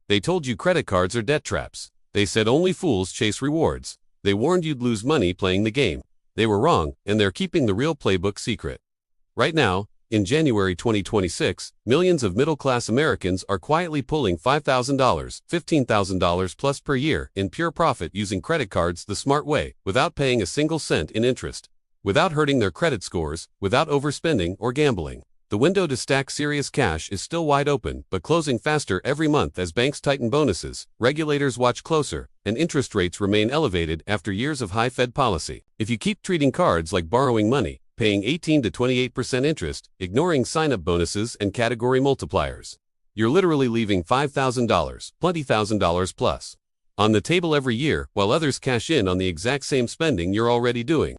They told you credit cards are debt traps. They said only fools chase rewards. They warned you'd lose money playing the game. They were wrong, and they're keeping the real playbook secret. Right now, in January 2026, millions of middle-class Americans are quietly pulling $5,000, $15,000 plus per year in pure profit using credit cards the smart way, without paying a single cent in interest, without hurting their credit scores, without overspending or gambling. The window to stack serious cash is still wide open, but closing faster every month as banks tighten bonuses, regulators watch closer, and interest rates remain elevated after years of high Fed policy. If you keep treating cards like borrowing money, paying 18 to 28% interest, ignoring sign-up bonuses and category multipliers, you're literally leaving $5,000, $20,000 plus on the table every year, while others cash in on the exact same spending you're already doing.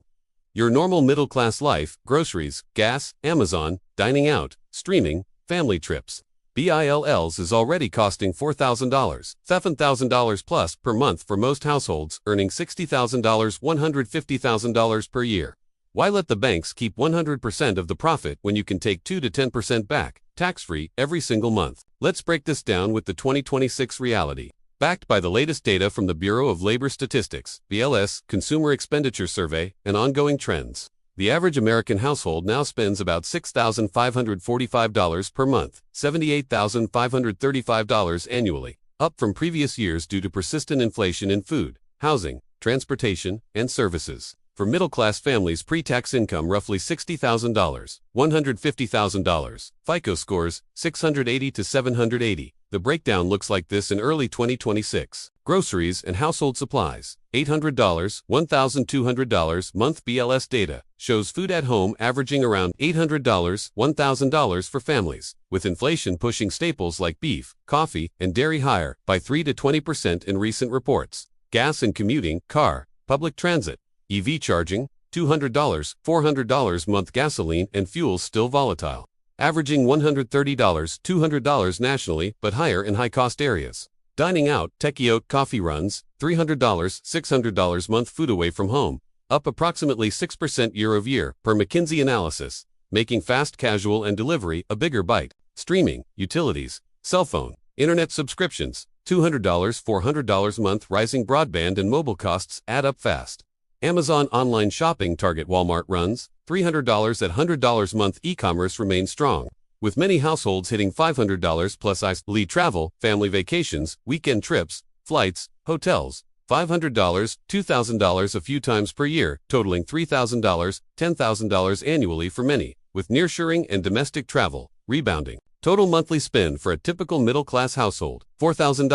Your normal middle-class life, groceries, gas, Amazon, dining out, streaming, family trips, bills is already costing $4,000, $7,000 plus per month for most households earning $60,000, $150,000 per year. Why let the banks keep 100% of the profit when you can take 2 to 10% back, tax-free, every single month? Let's break this down with the 2026 reality. Backed by the latest data from the Bureau of Labor Statistics, BLS, Consumer Expenditure Survey, and ongoing trends, the average American household now spends about $6,545 per month, $78,535 annually, up from previous years due to persistent inflation in food, housing, transportation, and services. For middle-class families, pre-tax income roughly $60,000, $150,000, FICO scores 680 to 780. The breakdown looks like this in early 2026. Groceries and household supplies, $800, $1,200 month. BLS data shows food at home averaging around $800, $1,000 for families, with inflation pushing staples like beef, coffee, and dairy higher by 3 to 20% in recent reports. Gas and commuting, car, public transit, EV charging, $200, $400 month. Gasoline and fuels still volatile, averaging $130, $200 nationally, but higher in high-cost areas. Dining out, Tequiote coffee runs, $300, $600 month. Food away from home, up approximately 6% year-over-year, per McKinsey analysis, making fast casual and delivery a bigger bite. Streaming, utilities, cell phone, internet subscriptions, $200, $400 month. Rising broadband and mobile costs add up fast. Amazon online shopping, Target, Walmart runs, $300 at $100 month. E-commerce remains strong, with many households hitting $500 plus. Lead travel, family vacations, weekend trips, flights, hotels, $500, $2,000 a few times per year, totaling $3,000, $10,000 annually for many, with nearshoring and domestic travel rebounding. Total monthly spend for a typical middle-class household, $4,000,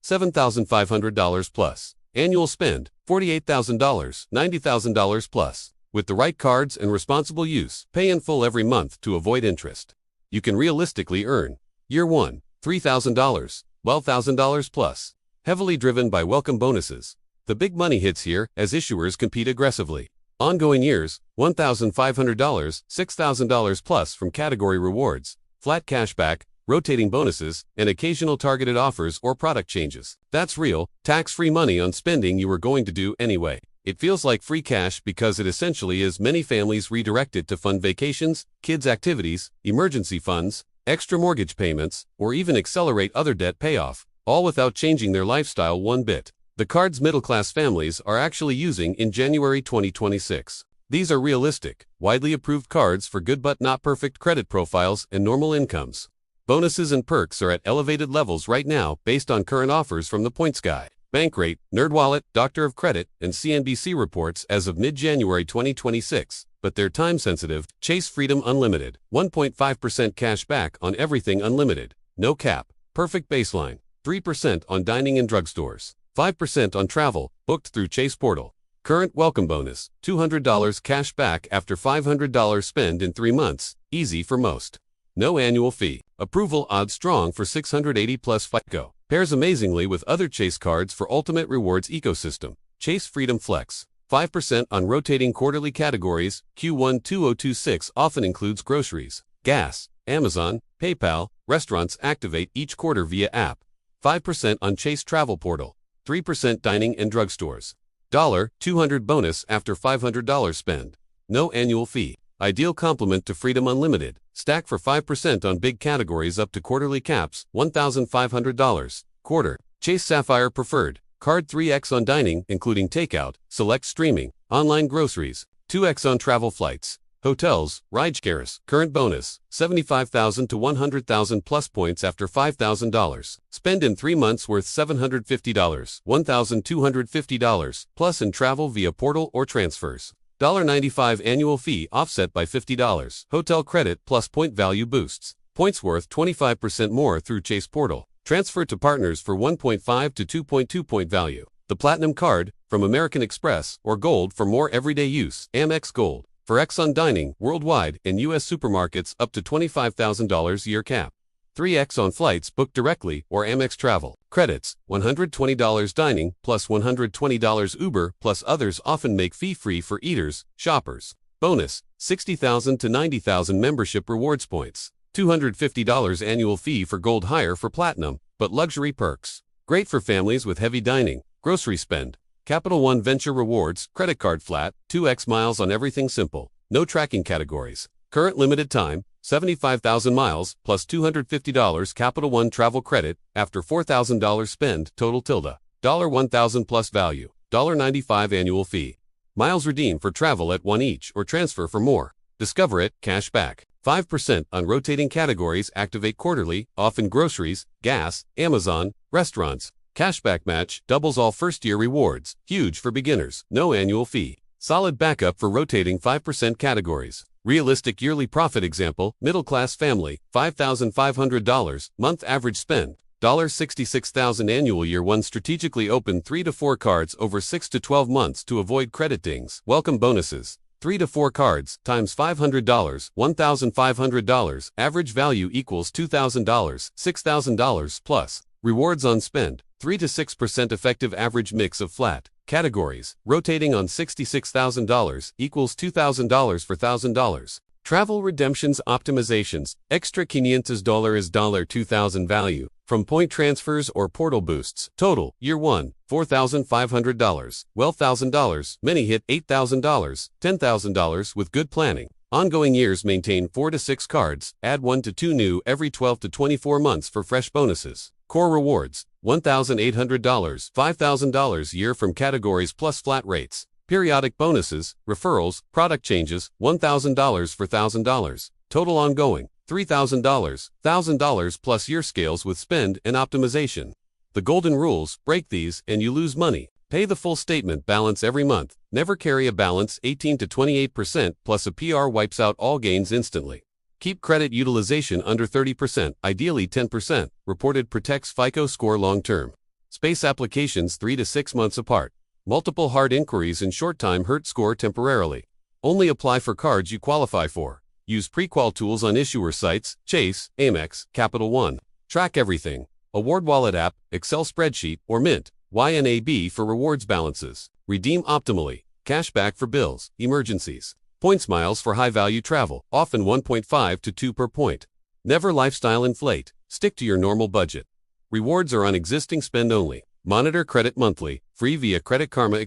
$7,500 plus. Annual spend, $48,000, $90,000 plus. With the right cards and responsible use, pay in full every month to avoid interest. You can realistically earn, year 1, $3,000, $12,000 plus. Heavily driven by welcome bonuses. The big money hits here as issuers compete aggressively. Ongoing years, $1,500, $6,000 plus from category rewards, flat cashback, rotating bonuses, and occasional targeted offers or product changes. That's real, tax-free money on spending you were going to do anyway. It feels like free cash because it essentially is. Many families redirect it to fund vacations, kids' activities, emergency funds, extra mortgage payments, or even accelerate other debt payoff, all without changing their lifestyle one bit. The cards middle-class families are actually using in January 2026. These are realistic, widely approved cards for good but not perfect credit profiles and normal incomes. Bonuses and perks are at elevated levels right now based on current offers from the Points Guy, Bankrate, NerdWallet, Doctor of Credit, and CNBC reports as of mid-January 2026, but they're time-sensitive. Chase Freedom Unlimited, 1.5% cash back on everything unlimited, no cap, perfect baseline, 3% on dining and drugstores, 5% on travel, booked through Chase Portal. Current welcome bonus, $200 cash back after $500 spend in 3 months, easy for most. No annual fee. Approval odds strong for 680 plus FICO. Pairs amazingly with other Chase cards for ultimate rewards ecosystem. Chase Freedom Flex. 5% on rotating quarterly categories. Q1 2026 often includes groceries, gas, Amazon, PayPal, restaurants. Activate each quarter via app. 5% on Chase Travel Portal. 3% dining and drugstores. $200 bonus after $500 spend. No annual fee. Ideal complement to Freedom Unlimited. Stack for 5% on big categories up to quarterly caps, $1,500, Quarter. Chase Sapphire Preferred. Card 3x on dining, including takeout, select streaming, online groceries, 2x on travel flights, hotels, rideshares. Current bonus, 75,000 to 100,000 plus points after $5,000. Spend in 3 months worth $750, $1,250, plus in travel via portal or transfers. $95 annual fee offset by $50. Hotel credit plus point value boosts. Points worth 25% more through Chase Portal. Transfer to partners for 1.5 to 2.2 point value. The Platinum Card, from American Express, or Gold for more everyday use. Amex Gold. For X on dining, worldwide, and U.S. supermarkets up to $25,000 year cap. 3x on flights booked directly or Amex Travel. Credits, $120 dining, plus $120 Uber, plus others often make fee-free for eaters, shoppers. Bonus, 60,000 to 90,000 membership rewards points. $250 annual fee for Gold higher for Platinum, but luxury perks. Great for families with heavy dining, grocery spend. Capital One Venture Rewards, credit card flat, 2x miles on everything simple. No tracking categories. Current limited time, 75,000 miles, plus $250 Capital One travel credit, after $4,000 spend, total tilde. $1,000 plus value. $95 annual fee. Miles redeemed for travel at one each or transfer for more. Discover it, cash back. 5% on rotating categories activate quarterly, often groceries, gas, Amazon, restaurants. Cashback match doubles all first-year rewards. Huge for beginners. No annual fee. Solid backup for rotating 5% categories. Realistic yearly profit example, middle-class family, $5,500, month average spend, $66,000 annual year one strategically open 3 to 4 cards over 6 to 12 months to avoid credit dings. Welcome bonuses. 3 to 4 cards, times $500, $1,500, average value equals $2,000, $6,000 plus. Rewards on spend, 3 to 6% effective average mix of flat. Categories, rotating on $66,000 equals $2,000 for $1,000. Travel redemptions optimizations, extra $500 is $2,000 value, from point transfers or portal boosts. Total, year 1, $4,500. Well, $1,000, many hit $8,000, $10,000 with good planning. Ongoing years maintain 4 to 6 cards, add 1 to 2 new every 12 to 24 months for fresh bonuses. Core rewards, $1,800, $5,000 year from categories plus flat rates. Periodic bonuses, referrals, product changes, $1,000 for $1,000. Total ongoing, $3,000, $1,000 plus year scales with spend and optimization. The golden rules, break these and you lose money. Pay the full statement balance every month. Never carry a balance 18 to 28% plus a PR wipes out all gains instantly. Keep credit utilization under 30%, ideally 10%. Reported protects FICO score long-term. Space applications 3 to 6 months apart. Multiple hard inquiries in short time hurt score temporarily. Only apply for cards you qualify for. Use pre-qual tools on issuer sites, Chase, Amex, Capital One. Track everything. Award Wallet app, Excel spreadsheet, or Mint. YNAB for rewards balances. Redeem optimally. Cashback for bills, emergencies. Points miles for high-value travel, often 1.5 to 2 per point. Never lifestyle inflate. Stick to your normal budget. Rewards are on existing spend only. Monitor credit monthly, free via Credit Karma.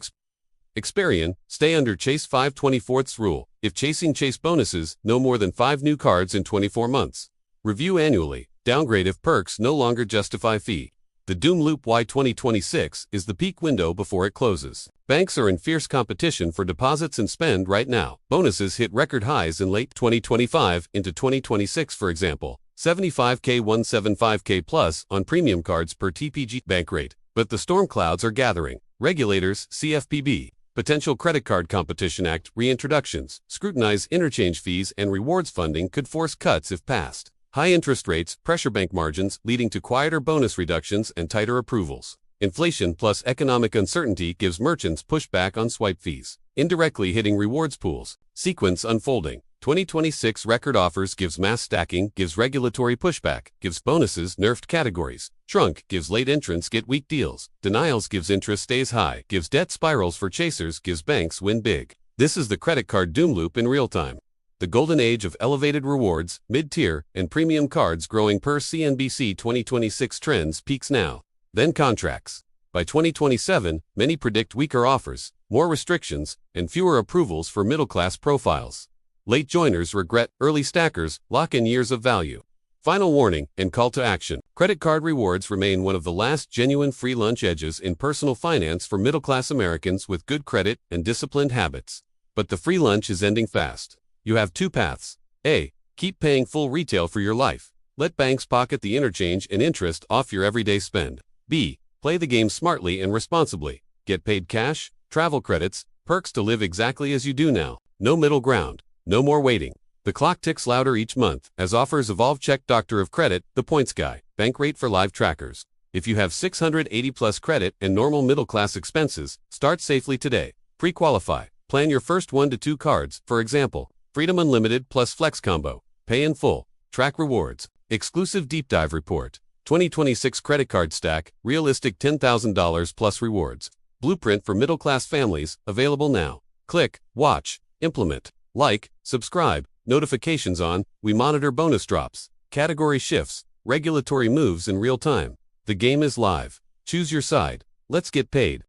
Experian, stay under Chase 5/24 rule. If chasing Chase bonuses, no more than 5 new cards in 24 months. Review annually. Downgrade if perks no longer justify fee. The doom loop. Why 2026 is the peak window before it closes. Banks are in fierce competition for deposits and spend right now. Bonuses hit record highs in late 2025 into 2026, for example. 75K 175K plus on premium cards per TPG bank rate. But the storm clouds are gathering. Regulators, CFPB, Potential Credit Card Competition Act reintroductions, scrutinize interchange fees and rewards funding could force cuts if passed. High interest rates, pressure bank margins, leading to quieter bonus reductions and tighter approvals. Inflation plus economic uncertainty gives merchants pushback on swipe fees, indirectly hitting rewards pools. Sequence unfolding. 2026 record offers gives mass stacking, gives regulatory pushback, gives bonuses nerfed categories. Shrunk gives late entrants get weak deals. Denials gives interest stays high, gives debt spirals for chasers, gives banks win big. This is the credit card doom loop in real time. The golden age of elevated rewards, mid-tier, and premium cards growing per CNBC 2026 trends peaks now. Then contracts. By 2027, many predict weaker offers, more restrictions, and fewer approvals for middle-class profiles. Late joiners regret, early stackers lock in years of value. Final warning and call to action. Credit card rewards remain one of the last genuine free lunch edges in personal finance for middle-class Americans with good credit and disciplined habits. But the free lunch is ending fast. You have two paths. A. Keep paying full retail for your life. Let banks pocket the interchange and interest off your everyday spend. B. Play the game smartly and responsibly. Get paid cash, travel credits, perks to live exactly as you do now. No middle ground. No more waiting. The clock ticks louder each month as offers evolve. Check Doctor of Credit, the points guy, bank rate for live trackers. If you have 680 plus credit and normal middle class expenses, start safely today. Pre-qualify. Plan your first 1 to 2 cards, for example, Freedom Unlimited plus Flex Combo. Pay in full. Track rewards. Exclusive deep dive report. 2026 credit card stack, realistic $10,000 plus rewards. Blueprint for middle class families, available now. Click, watch, implement, like, subscribe. Notifications on. We monitor bonus drops, category shifts, regulatory moves in real time. The game is live. Choose your side. Let's get paid.